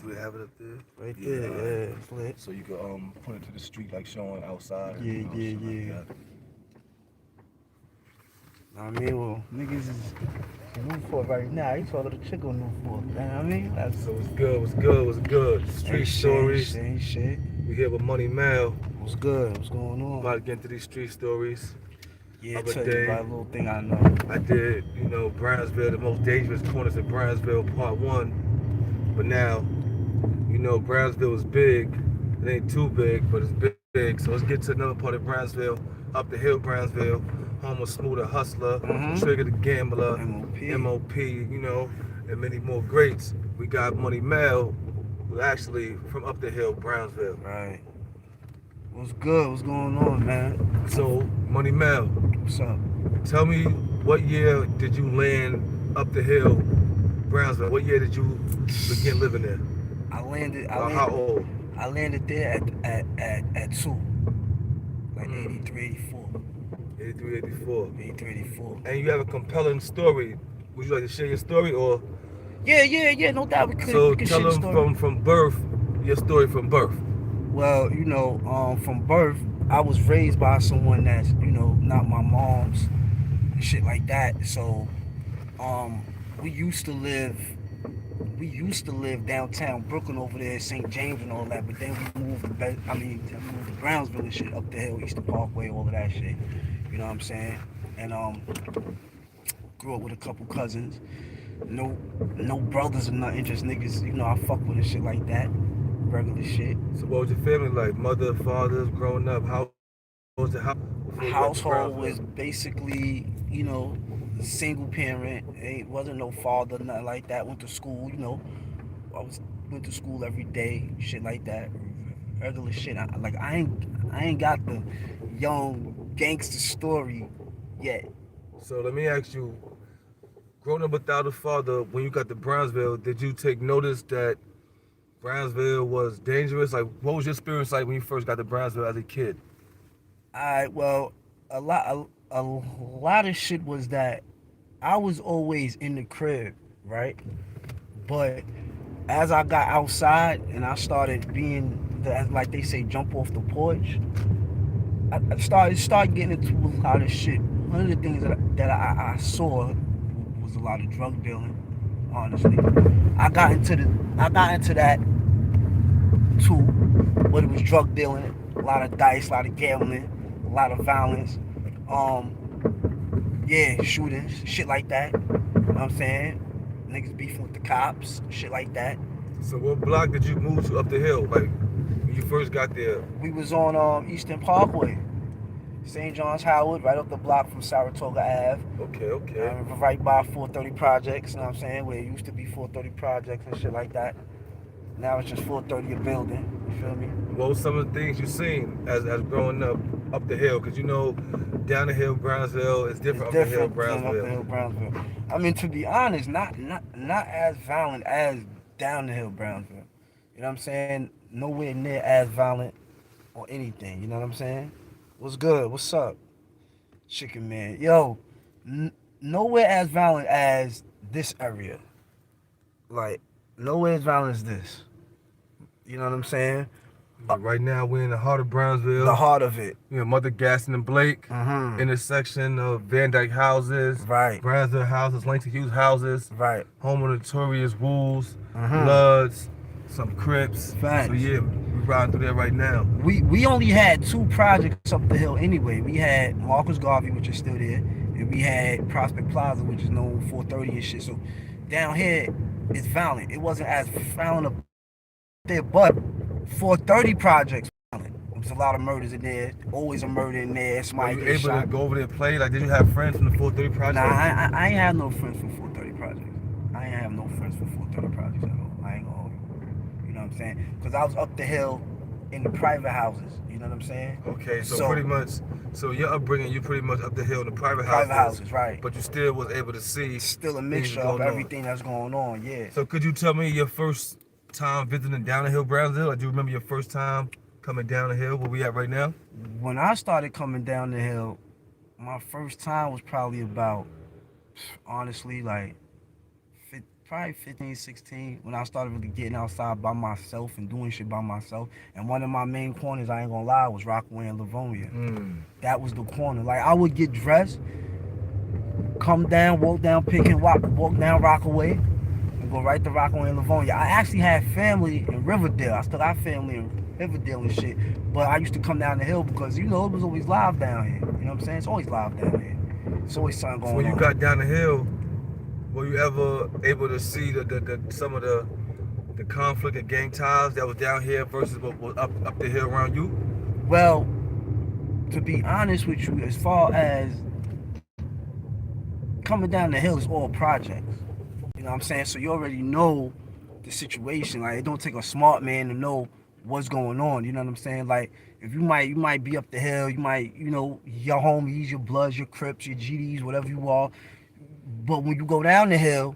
Do they have it up there? Right Yeah. there, yeah, it's lit. So you could put it to the street like showing outside. Yeah, yeah, Shit yeah. like that. I mean, well, niggas is Newport right now. You talking to the chick on Newport. You know what I mean? That's So what's good? What's good? What's good? Street stories. ain't shit. We here with Money Mell. What's good? What's going About to on? get into these street stories. Yeah, Other tell you day, about a little thing I know. I did, Brownsville, the most dangerous corners in Brownsville, part one. But now, Brownsville is big. It ain't too big, but it's big. So let's get to another part of Brownsville, up the hill, Brownsville, home of Smooth the Hustler, Trigger the Gambler, MOP. MOP, and many more greats. We got Money Mell, who actually from up the hill, Brownsville. Right. What's good? What's going on, man? So, Money Mell, What's up? tell me, what year did you land up the hill, Brownsville? What year did you begin living there? I landed. How old? I landed there at 2, like 83, 84. 83, 84. 83, 84. And you have a compelling story. Would you like to share your story, or Yeah. No doubt we could. so We could tell share the them story. from birth, your story from birth. Well, from birth, I was raised by someone that's, not my mom's, and shit like that. So, we used to live, downtown Brooklyn over there, St. James and all that. But then we moved we moved to Brownsville and shit, up the hill, Eastern Parkway, all of that shit. You know what I'm saying? And grew up with a couple cousins. No brothers or nothing, just niggas. I fuck with and shit like that. Regular shit. So what was your family like? Mother, fathers, growing up? How was the house before you went to Household was Brownsville? basically, single parent. Ain't wasn't no father, nothing like that. Went to school, I went to school every day, shit like that. Regular shit. I ain't got the young gangster story yet. So let me ask you, growing up without a father, when you got to Brownsville, did you take notice that Brownsville was dangerous? Like, what was your experience like when you first got to Brownsville as a kid? Well, a lot of shit was that I was always in the crib, right? But as I got outside and I started being, like they say, jump off the porch, I started getting into a lot of shit. One of the things that I saw was a lot of drug dealing. Honestly, I got into that too, but it was drug dealing, a lot of dice, a lot of gambling, a lot of violence. Yeah, shootings, shit like that. You know what I'm saying? Niggas beefing with the cops, shit like that. So what block did you move to up the hill? Like, when you first got there? We was on Eastern Parkway, St. John's Howard, right up the block from Saratoga Ave. Okay. Right by 430 Projects, you know what I'm saying? Where it used to be 430 Projects and shit like that. Now it's just 430 a building. You feel me? What were some of the things you seen as growing up the hill? Because down the hill Brownsville is different It's up the hill different than up the Brownsville. hill Brownsville. I mean, to be honest, not as violent as down the hill Brownsville. You know what I'm saying? Nowhere near as violent or anything. You know what I'm saying? What's good? What's up, Chicken Man? Yo, nowhere as violent as this area. Like, nowhere as violent as this. You know what I'm saying? Right now we're in the heart of The Brownsville. heart of it. Mother Gaston and Blake, Mm-hmm. intersection of Van Dyke houses, Right. Brownsville houses, Langston Hughes houses, Right. home of notorious Wolves, Mm-hmm. Bloods, some Crips. Facts. So yeah, we riding through there right now. We only had 2 projects up the hill anyway. We had Marcus Garvey, which is still there, and we had Prospect Plaza, which is known 430 and shit. So down here, it's violent. It wasn't as violent up there, but 430 projects violent. There was a lot of murders in there. Always a murder in there. Were Somebody you get able shot. to go over there and play? Like, did you have friends from the 430 project? Nah, I ain't have no friends for 430 projects. I ain't have no friends for 430 projects at all. I ain't gonna hold you. You know what I'm saying? Because I was up the hill in the private houses. You know what I'm saying? Okay, so pretty much, so your upbringing, you pretty much up the hill in the private houses, right? but you still was able to see Still a things mixture of going on. everything that's going on. Yeah. So could you tell me your first time visiting down the hill Brownsville? Or do you remember your first time coming down the hill where we at right now? When I started coming down the hill, my first time was probably about, honestly, like probably 15, 16, when I started really getting outside by myself and doing shit by myself. And one of my main corners, I ain't gonna lie, was Rockaway and Livonia. That was the corner. Like, I would get dressed, come down, walk down walk down Rockaway, and go right to Rockaway and Livonia. I actually had family in Riverdale. I still got family in Riverdale and shit. But I used to come down the hill because, it was always live down here. You know what I'm saying? It's always live down here. It's always something going on. So when you got down the hill, were you ever able to see some of the conflict and gang ties that was down here versus what was up the hill around you? Well, to be honest with you, as far as coming down the hill is all projects. You know what I'm saying? So you already know the situation. Like, it don't take a smart man to know what's going on. You know what I'm saying? Like, if you might be up the hill, you might, your homies, your Bloods, your Crips, your GDs, whatever you are. But when you go down the hill,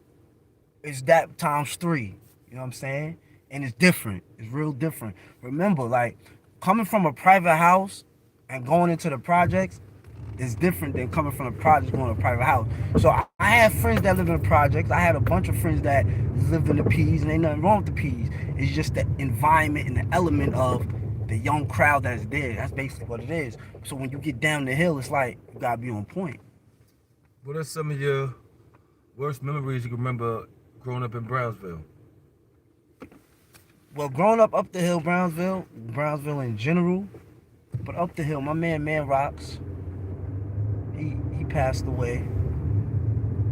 it's that times 3. You know what I'm saying? And it's different. It's real different. Remember, like, coming from a private house and going into the projects is different than coming from the projects going to a private house. So I had friends that lived in the projects. I had a bunch of friends that lived in the P's, and ain't nothing wrong with the P's. It's just the environment and the element of the young crowd that's there. That's basically what it is. So when you get down the hill, it's like you gotta be on point. What are some of your worst memories you can remember growing up in Brownsville? Well, growing up the hill, Brownsville in general, but up the hill, my man Rocks, he passed away.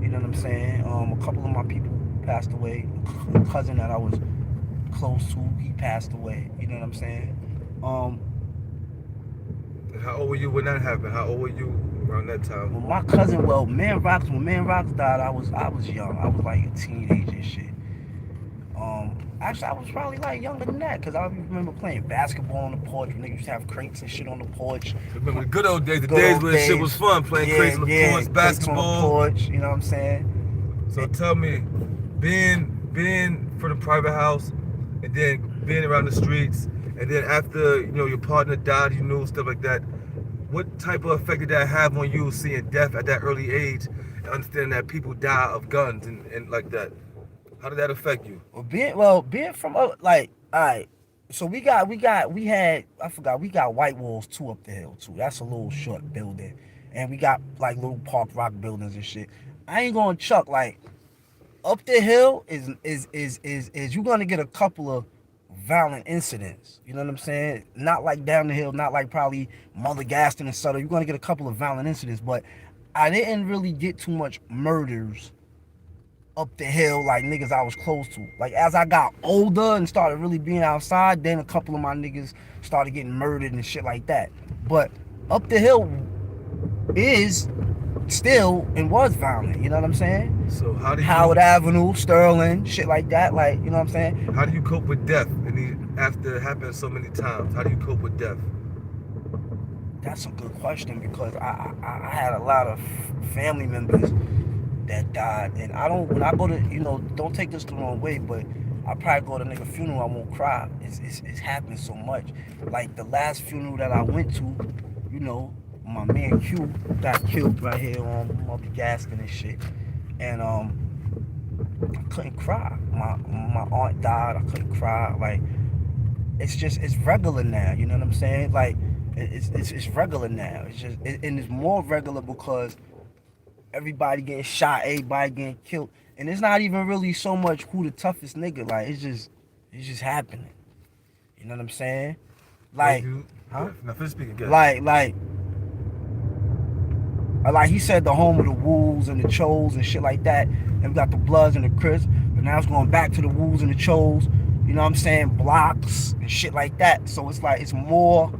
You know what I'm saying? A couple of my people passed away. A cousin that I was close to, he passed away. You know what I'm saying? And how old were you when that happened? How old were you around that time? Well, my cousin, when Man Rocks died, I was young. I was like a teenager and shit. Actually, I was probably like younger than that, because I remember playing basketball on the porch. When niggas used to have crates and shit on the porch. Remember the good old days, the days when shit was fun, playing crates on the porch, basketball. On the porch, you know what I'm saying? So tell me, being from the private house, and then being around the streets, and then after your partner died, stuff like that. What type of effect did that have on you, seeing death at that early age, and understanding that people die of guns and like that? How did that affect you? Being from like, all right. So we got White Walls 2 up the hill too. That's a little short building, and we got like little park rock buildings and shit. I ain't gonna chuck, like, up the hill is you gonna get a couple of violent incidents. You know what I'm saying? Not like down the hill, not like probably Mother Gaston and Sutter. You're gonna get a couple of violent incidents, but I didn't really get too much murders up the hill, like niggas I was close to. Like, as I got older and started really being outside, then a couple of my niggas started getting murdered and shit like that. But up the hill is still and was violent, you know what I'm saying? So how do you Howard Avenue, Sterling, shit like that, like, you know what I'm saying? How do you cope with death after it happened so many times? How do you cope with death? That's a good question, because I had a lot of family members that died, and when I go to, don't take this the wrong way, but I probably go to a nigga funeral, I won't cry. It's happened so much. Like the last funeral that I went to, my man Q got killed right here on Mother Gaston and shit, and I couldn't cry. My aunt died, I couldn't cry. Like, it's regular now, you know what I'm saying? Like, it's regular now. And it's more regular because everybody getting shot, everybody getting killed, and it's not even really so much who the toughest nigga. Like, it's just happening. You know what I'm saying? Like, huh? Now, finish speaking again. Like he said, the home of the Wolves and the Choles and shit like that. And we got the Bloods and the Crips, but now it's going back to the Wolves and the Choles. You know what I'm saying? Blocks and shit like that. So it's like it's more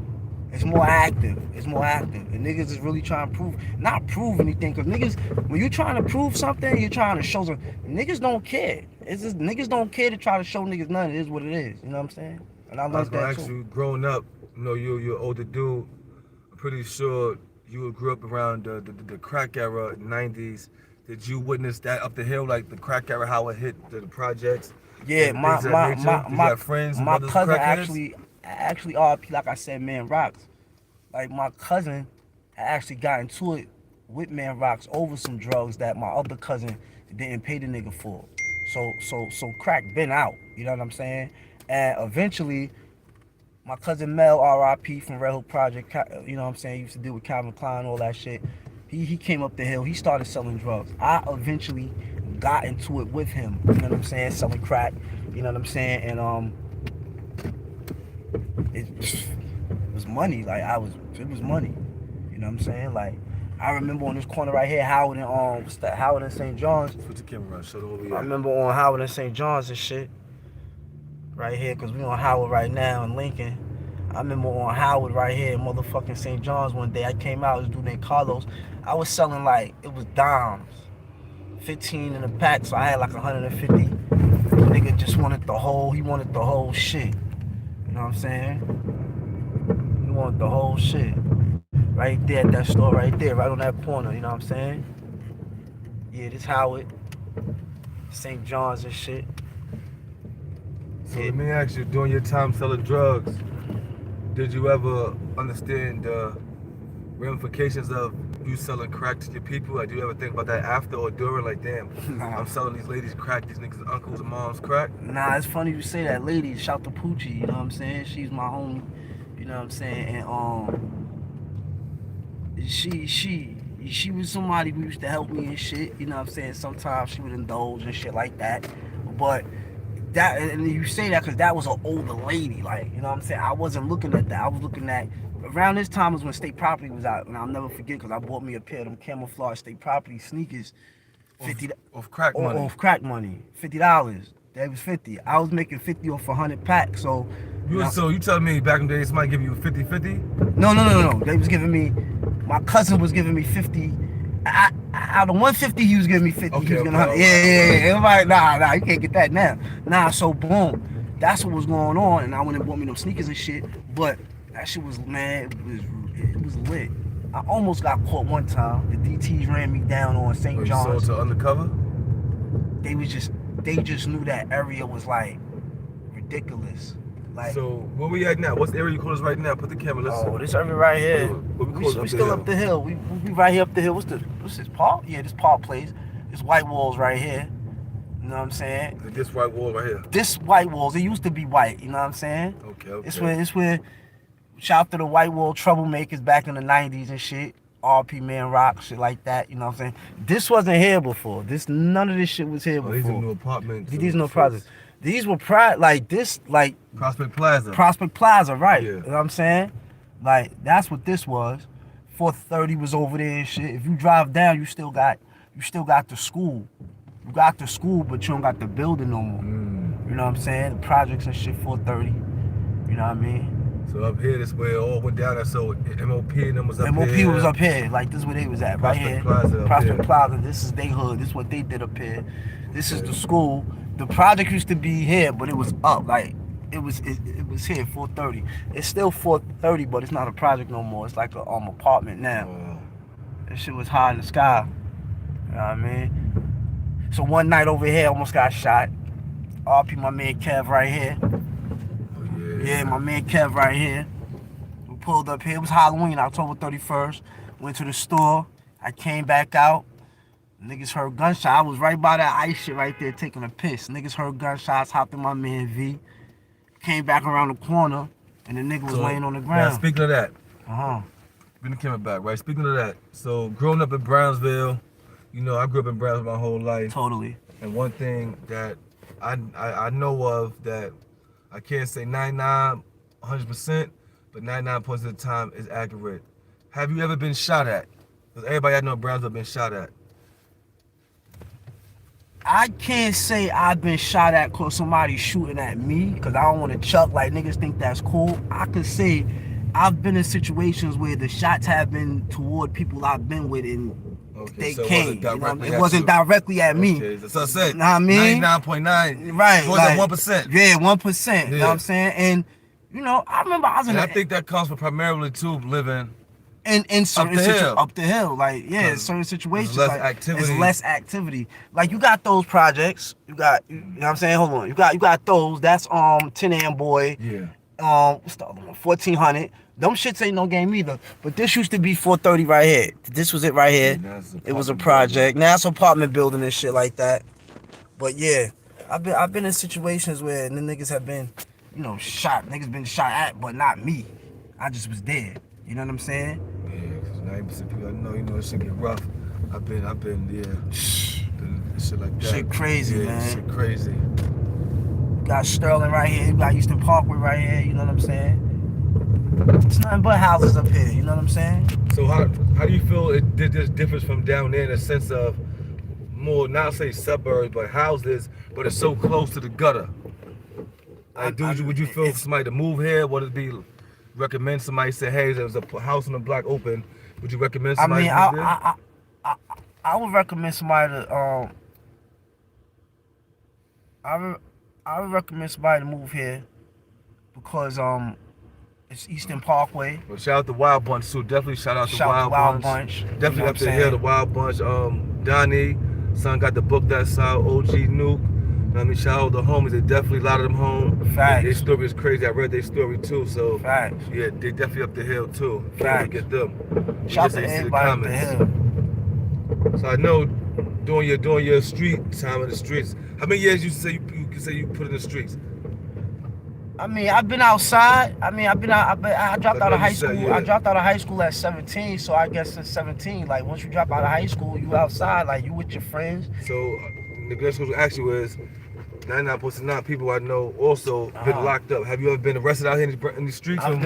active. It's more active. And niggas is really trying to not prove anything. Because niggas, when you're trying to prove something, you're trying to show something. Niggas don't care. It's just niggas don't care to try to show niggas nothing. It is what it is. You know what I'm saying? And I was learned gonna that ask too. you, growing up, you're an older dude. I'm pretty sure you grew up around the crack era, 90s. Did you witness that up the hill, like the crack era, how it hit the projects? Yeah, my friends, my cousin actually RP, like I said, Man Rocks. Like, my cousin actually got into it with Man Rocks over some drugs that my other cousin didn't pay the nigga for. So crack been out. You know what I'm saying? And eventually, my cousin Mell, R.I.P. from Red Hook Project, you know what I'm saying, he used to deal with Calvin Klein, all that shit. He came up the hill. He started selling drugs. I eventually got into it with him. You know what I'm saying? Selling crack. You know what I'm saying? And it was money. Like it was money. You know what I'm saying? Like I remember on this corner right here, Howard and what's that? Howard and St. John's. Put the camera on. Show them what we I at. remember on Howard and St. John's and shit. Right here, cause we on Howard right now in Lincoln. I remember on Howard right here in motherfucking St. John's one day. I came out, this dude named Carlos. I was selling like, it was dimes. 15 in a pack, so I had like 150. Nigga just wanted the whole, he wanted the whole shit. You know what I'm saying? He wanted the whole shit. Right there at that store right there, right on that corner, you know what I'm saying? Yeah, this Howard, St. John's and shit. So let me ask you, during your time selling drugs, did you ever understand the ramifications of you selling crack to your people? Like, do you ever think about that after or during? Like, damn, Nah. I'm selling these ladies crack, these niggas' uncles and moms crack. Nah, it's funny you say that. Lady, shout to Poochie, you know what I'm saying? She's my homie, you know what I'm saying? And she was somebody who used to help me and shit, you know what I'm saying? Sometimes she would indulge and shit like that. But that, and you say that because that was an older lady, like, you know what I'm saying? I wasn't looking at that. I was looking at, around this time was when State Property was out, and I'll never forget because I bought me a pair of them camouflage State Property sneakers, Of crack money. Off crack money, $50. That was 50. I was making 50 off 100 packs, so. So you telling me back in the day somebody give you 50-50? No. They was giving me, my cousin was giving me 50. Out of 150, he was giving me 50. Okay, he was gonna okay, yeah. Everybody, nah, you can't get that now. Nah, so boom, that's what was going on, and I went and bought me them sneakers and shit. But that shit was, man, it was lit. I almost got caught one time. The DTs ran me down on St. John's. You sold to undercover? They just knew that area was like ridiculous. Like, so where we at now? What's the area you call us right now? Put the camera. Let's this area right here. We We still up the hill. We right here up the hill. What's this, Park? Yeah, this Park Place. This white walls right here. You know what I'm saying? This white wall right here. This white walls. It used to be white. You know what I'm saying? Okay. It's where. Shout out to the white wall troublemakers back in the '90s and shit. RP Man Rock, shit like that. You know what I'm saying? This wasn't here before. None of this shit was here before. These are new apartments. These no projects. These were like Prospect Plaza. Prospect Plaza, right? Yeah. You know what I'm saying? Like, that's what this was. 430 was over there and shit. If you drive down, you still got the school. You got the school, but you don't got the building no more. You know what I'm saying? The projects and shit, 430. You know what I mean? So up here, this way it all went down there. So MOP and them was up MOP here. was up here. Like, this is where they was at, Prospect right here. Plaza Prospect Plaza. This is their hood. This is what they did up here. This is the school. The project used to be here, but it was up. Like, it was here, 430. It's still 430, but it's not a project no more. It's like a apartment now. That shit was high in the sky. You know what I mean? So one night over here, almost got shot. RP my man Kev right here. Yeah, my man Kev right here. We pulled up here. It was Halloween, October 31st. Went to the store. I came back out. Niggas heard gunshots. I was right by that ice shit right there taking a piss. Niggas heard gunshots, hopped in my man V. Came back around the corner, and the nigga was laying on the ground. Now, speaking of that. Bring the camera back, right? Speaking of that, so growing up in Brownsville, you know, I grew up in Brownsville my whole life. Totally. And one thing that I know of that I can't say 99, 100%, but 99% of the time is accurate. Have you ever been shot at? Because everybody I know in Brownsville been shot at. I can't say I've been shot at because somebody's shooting at me, because I don't want to chuck like niggas think that's cool. I could say I've been in situations where the shots have been toward people I've been with and they so came. It wasn't directly at me. Okay, so I said, know what I mean? 99.9. Right. More than 1%. Yeah, 1%. You know what I'm saying? And, you know, I remember I was in I think that comes from primarily too living in certain up the hill. Like, yeah, in certain situations. There's less activity. It's less activity. Like, you got those projects. You got, you know what I'm saying? Hold on. You got those. That's 10 Amboy. Yeah. What's the other one? 1400. Them shits ain't no game either. But this used to be 430 right here. This was it right here. It was a project. Now it's apartment building and shit like that. But yeah, I've been in situations where the niggas have been, you know, shot. Niggas been shot at, but not me. I just was there. You know what I'm saying? Yeah, because 90% people I know, you know, it should get rough. I've been, yeah, shit like that. Shit crazy, yeah, man. Shit crazy. You got Sterling right here. You got Eastern Parkway right here. You know what I'm saying? It's nothing but houses up here. You know what I'm saying? So how do you feel it did this difference from down there in the sense of more, not say suburbs, but houses, but it's so close to the gutter? Like, would you feel somebody to move here? Would it be recommend somebody say, hey, there's a house on the block open? Would you recommend somebody to move there? I would recommend somebody to I would recommend somebody to move here because it's Eastern Parkway. Well, shout out to Wild Bunch too. Definitely shout out to Wild Bunch. Definitely you know up to here, the Wild Bunch. Donnie, son got the book that's out. OG Nuke. I mean, shout out to the homies. They definitely a lot of them home. Facts. Their story is crazy. I read their story too. So Facts. yeah, they definitely up the hill too. Facts. Get them. Shout out to everybody up the hill. So I know doing your street time in the streets. How many years you say you put in the streets? I mean, I've been outside. I mean, I dropped out of high school. Yeah. I dropped out of high school at 17. So I guess since 17, like once you drop out of high school, you outside, like you with your friends. So the next question to ask you is, 99.9 people I know also been locked up. Have you ever been arrested out here in the streets? I've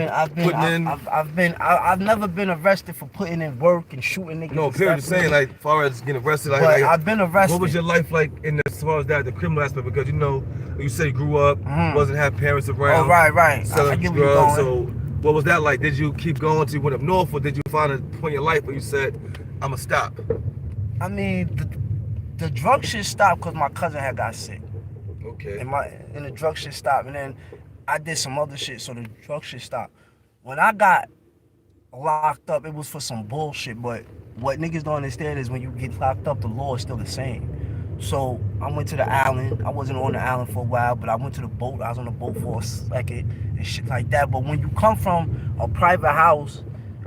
never been arrested for putting in work and shooting niggas. No, period. Just saying, like, as far as getting arrested, like, I've been arrested. What was your life like as far as that, the criminal aspect? Because you know, you say you grew up, wasn't have parents around. Oh, right. Selling I get drugs. where you're going. So, what was that like? Did you keep going till you went up north, or did you find a point in your life where you said, "I'ma stop"? I mean, the drug shit stopped because my cousin had got sick. Okay. And the drug shit stopped, and then I did some other shit, so the drug shit stopped. When I got locked up, it was for some bullshit, but what niggas don't understand is when you get locked up, the law is still the same. So I went to the island. I wasn't on the island for a while, but I went to the boat. I was on the boat for a second and shit like that. But when you come from a private house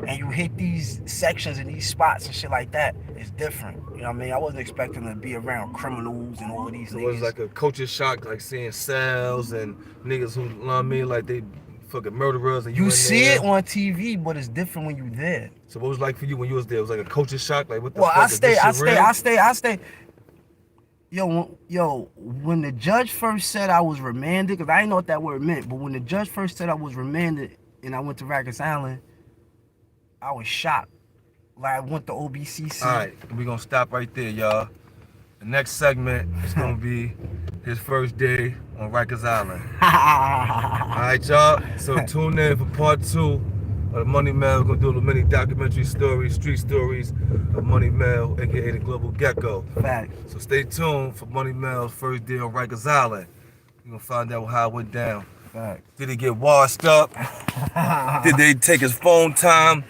and you hit these sections and these spots and shit like that, it's different. You know what I mean? I wasn't expecting to be around criminals and all of these niggas. It was like a culture shock, like seeing cells and niggas who, you know what I mean, like they fucking murderers. And you see it on TV, but it's different when you there. So what was it like for you when you was there? It was like a culture shock? Like what the fuck? I stay. Yo, when the judge first said I was remanded, because I didn't know what that word meant, but when the judge first said I was remanded and I went to Rikers Island, I was shocked. Like I went to OBCC. All right, we're going to stop right there, y'all. The next segment is going to be his first day on Rikers Island. All right, y'all. So tune in for part 2 of the Money Mell. We're going to do a little mini documentary stories, street stories of Money Mell, a.k.a. the Global Gecko. Fact. So stay tuned for Money Mell's first day on Rikers Island. We're going to find out how it went down. Fact. Did he get washed up? Did they take his phone time?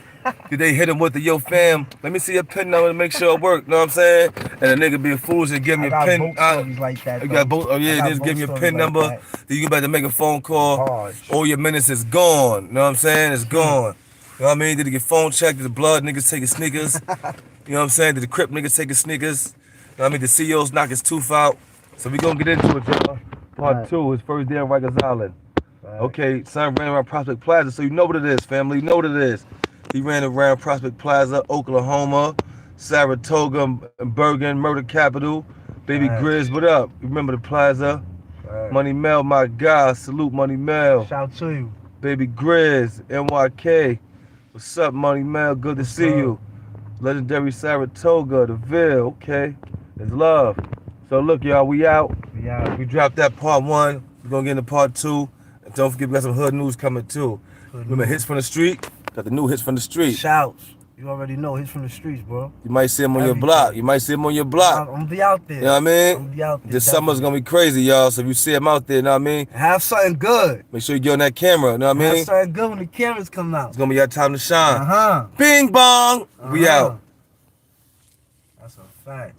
Did they hit him with the yo fam? Let me see your pin number to make sure it work. Know what I'm saying? And a nigga be a fool and give me a pin. Like that, you got both. Oh yeah, just give me a pin number. Then you better make a phone call. All your minutes is gone. Know what I'm saying? It's gone. You know what I mean? Did he get phone checked? Did the blood niggas take his sneakers? You know what I'm saying? Did the Crip niggas take his sneakers? You know what I mean? The CEOs knock his tooth out. So we gonna get into it, y'all. Part 2, his first day on Rikers Island. Okay, son ran around Prospect Plaza, so you know what it is, family. You know what it is. He ran around Prospect Plaza, Oklahoma, Saratoga, Bergen, murder capital. Baby Grizz, what up? Remember the plaza? Money Mell, my guy. Salute Money Mell. Shout to you. Baby Grizz, NYK. What's up, Money Mell? Good to see you. Legendary Saratoga, the Ville. Okay, it's love. So look, y'all, we out. We dropped that part 1. We're gonna get into part 2. And don't forget, we got some hood news coming too. Remember hits from the street? Got the new hits from the street. Shouts. You already know hits from the streets, bro. You might see them on your block. You might see them on your block. I'm gonna be out there. You know what I mean? I'm gonna be out there. This summer's gonna be crazy, y'all. So if you see them out there, you know what I mean? Have something good. Make sure you get on that camera, you know what I mean? Have something good when the cameras come out. It's gonna be your time to shine. Uh-huh. Bing bong. We out. That's a fact.